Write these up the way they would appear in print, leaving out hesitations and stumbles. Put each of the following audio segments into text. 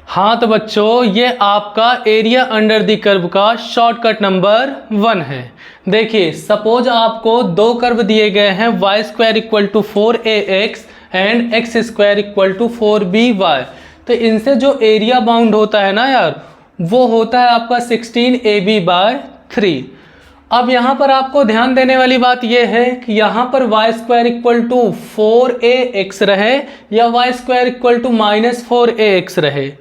हाँ तो बच्चों, ये आपका एरिया अंडर द कर्व का शॉर्टकट नंबर 1 है। देखिए, सपोज आपको दो कर्व दिए गए हैं, Y square equal to 4ax and X square equal to 4by। तो इनसे जो एरिया बाउंड होता है ना यार, वो होता है आपका 16ab/3। अब यहाँ पर आपको ध्यान देने वाली बात यह है कि यहाँ पर Y square equal to 4ax रहे या Y square equal to -4ax रहे,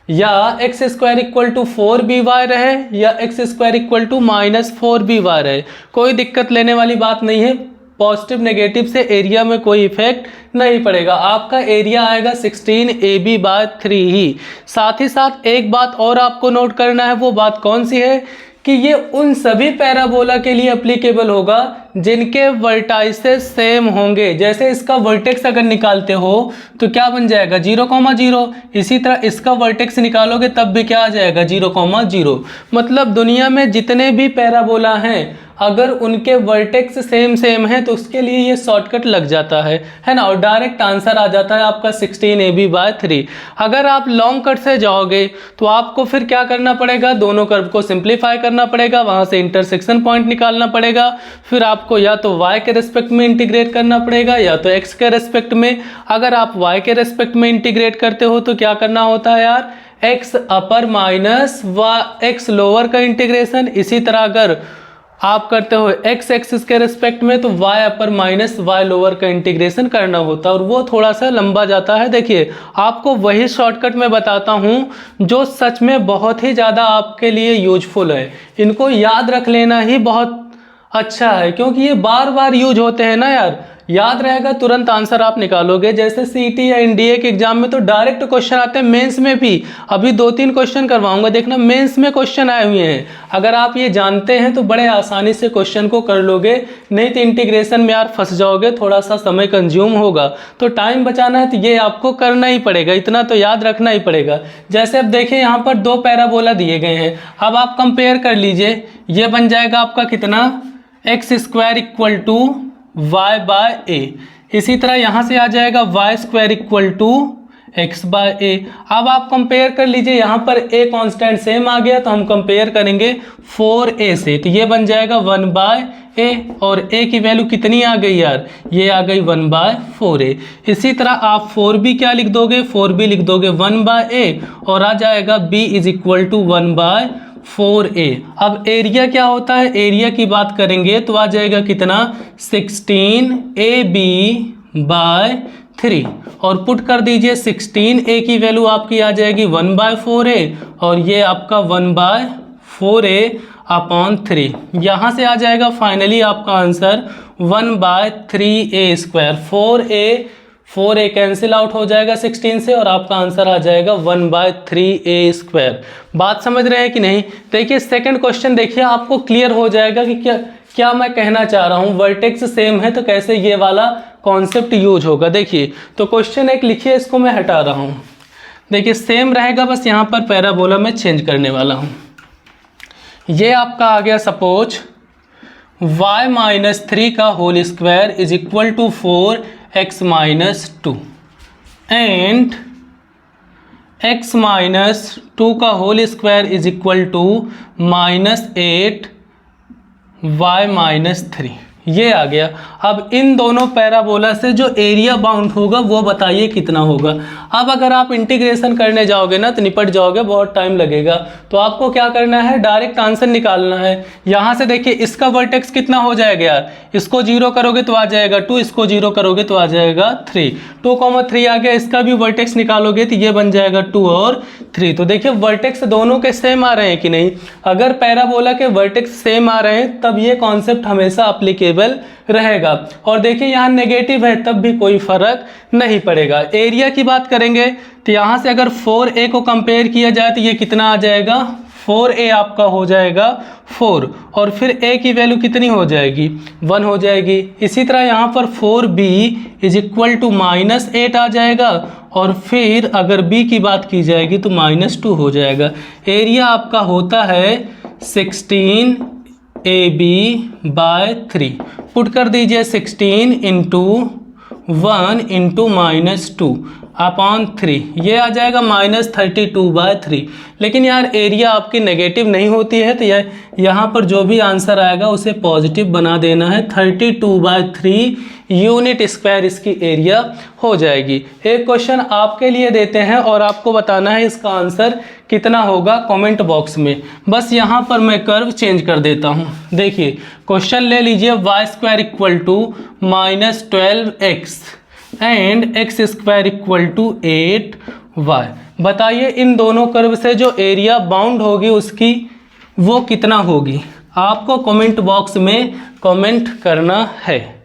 या x square equal to 4by रहे या x square equal to -4by रहे, कोई दिक्कत लेने वाली बात नहीं है। पॉजिटिव नेगेटिव से एरिया में कोई इफेक्ट नहीं पड़ेगा। आपका एरिया आएगा 16ab/3 ही। साथ ही साथ एक बात और आपको नोट करना है, वो बात कौन सी है कि ये उन सभी पैराबोला के लिए एप्लीकेबल होगा जिनके वर्टाइसेस सेम होंगे। जैसे इसका वर्टेक्स अगर निकालते हो तो क्या बन जाएगा 0,0। इसी तरह इसका वर्टेक्स निकालोगे तब भी क्या आ जाएगा 0,0। मतलब दुनिया में जितने भी पैराबोला हैं, अगर उनके वर्टेक्स सेम है तो उसके लिए ये शॉर्टकट लग जाता है ना, और डायरेक्ट आंसर आ जाता है आपका 16ab/3। अगर आप लॉन्ग कट से जाओगे तो आपको फिर क्या करना पड़ेगा, दोनों कर्व को सिंप्लीफाई करना पड़ेगा, वहां से इंटरसेक्शन पॉइंट निकालना पड़ेगा, फिर आपको या तो y के रेस्पेक्ट में इंटीग्रेट करना पड़ेगा या तो x के रेस्पेक्ट में। अगर आप y के रेस्पेक्ट में इंटीग्रेट करते हो तो क्या करना होता है यार, x अपर माइनस x लोअर का इंटीग्रेशन। इसी तरह अगर आप करते हो x एक्सिस के रेस्पेक्ट में तो y अपर माइनस y लोअर का इंटीग्रेशन करना होता है, और वो थोड़ा सा लंबा जाता है। देखिए, आपको वही शॉर्टकट में बताता हूँ जो सच में बहुत ही ज़्यादा आपके लिए यूजफुल है। इनको याद रख लेना ही बहुत अच्छा है, क्योंकि ये बार बार यूज होते हैं ना यार, याद रहेगा तुरंत आंसर आप निकालोगे। जैसे सीटी या एनडीए के एग्जाम में तो डायरेक्ट क्वेश्चन आते हैं, मेंस में भी अभी 2-3 क्वेश्चन करवाऊंगा, देखना मेंस में क्वेश्चन आए हुए हैं। अगर आप ये जानते हैं तो बड़े आसानी से क्वेश्चन को कर लोगे, नहीं तो इंटीग्रेशन में यार फंस जाओगे, थोड़ा सा समय कंज्यूम होगा। तो टाइम बचाना है तो ये आपको करना ही पड़ेगा, इतना तो याद रखना ही पड़ेगा। जैसे अब देखिए, यहाँ पर दो पैराबोला दिए गए हैं, अब आप कंपेयर कर लीजिए। ये बन जाएगा आपका कितना, x square equal to y/a। इसी तरह यहाँ से आ जाएगा Y square equal to x/a। अब आप कंपेयर कर लीजिए, यहाँ पर a कांस्टेंट सेम आ गया तो हम कंपेयर करेंगे 4a से, तो ये बन जाएगा 1/a, और a की वैल्यू कितनी आ गई यार, ये आ गई 1/4a। इसी तरह आप 4b क्या लिख दोगे, 4b लिख दोगे 1/a, और आ जाएगा b is equal to 1/4a। अब एरिया क्या होता है, एरिया की बात करेंगे तो आ जाएगा कितना, 16ab/3, और पुट कर दीजिए 16a की वैल्यू आपकी आ जाएगी 1/4a, और ये आपका 1/4a/3। यहाँ से आ जाएगा फाइनली आपका answer 1/3a²। 4a cancel out हो जाएगा 16 से, और आपका आंसर आ जाएगा 1/3a²। बात समझ रहे हैं कि नहीं। देखिए सेकंड क्वेश्चन देखिए, आपको क्लियर हो जाएगा कि क्या मैं कहना चाह रहा हूँ। वर्टेक्स सेम है तो कैसे ये वाला कॉन्सेप्ट यूज होगा। देखिए, तो क्वेश्चन एक लिखिए, इसको मैं हटा रहा हूँ। देखिए सेम रहेगा, बस यहाँ पर पैराबोला में चेंज करने वाला हूँ। ये आपका आ गया, सपोज y-3 का whole square is equal to 4x-2 and x-2 का whole square is equal to -8y-3। ये आ गया। अब इन दोनों पैराबोला से जो एरिया बाउंड होगा वो बताइए कितना होगा। अब अगर आप इंटीग्रेशन करने जाओगे ना तो निपट जाओगे, बहुत टाइम लगेगा। तो आपको क्या करना है, डायरेक्ट आंसर निकालना है। यहाँ से देखिए, इसका वर्टेक्स कितना हो जाएगा यार, इसको 0 करोगे तो आ जाएगा 2, इसको 0 करोगे तो आ जाएगा 3, 2,3 आ गया। इसका भी वर्टेक्स निकालोगे तो ये बन जाएगा 2 और 3। तो देखिए वर्टेक्स दोनों के सेम आ रहे हैं कि नहीं। अगर पैराबोला के वर्टेक्स सेम आ रहे हैं तब ये कॉन्सेप्ट हमेशा अप्लीकेबल रहेगा। और देखिए यहाँ नेगेटिव है तब भी कोई फर्क नहीं पड़ेगा। एरिया की बात करेंगे तो यहाँ से अगर 4a को कंपेयर किया जाए तो ये कितना आ जाएगा, 4a आपका हो जाएगा 4, और फिर a की वैल्यू कितनी हो जाएगी, 1 हो जाएगी। इसी तरह यहाँ पर 4b इज इक्वल टू -8 आ जाएगा, और फिर अगर b की बात की जाएगी तो -2 हो जाएगा। एरिया आपका होता है 16ab/3। पुट कर दीजिए 16 × 1 × -2। अपॉन 3, ये आ जाएगा -32/3। लेकिन यार एरिया आपकी नेगेटिव नहीं होती है, तो यहाँ पर जो भी आंसर आएगा उसे पॉजिटिव बना देना है। 32/3 यूनिट स्क्वायर इसकी एरिया हो जाएगी। एक क्वेश्चन आपके लिए देते हैं और आपको बताना है इसका आंसर कितना होगा कमेंट बॉक्स में। बस यहाँ पर मैं कर्व चेंज कर देता हूँ। देखिए क्वेश्चन ले लीजिए, y² = -12x and x² = 8y। बताइए इन दोनों कर्व से जो एरिया बाउंड होगी उसकी वो कितना होगी। आपको कमेंट बॉक्स में कमेंट करना है।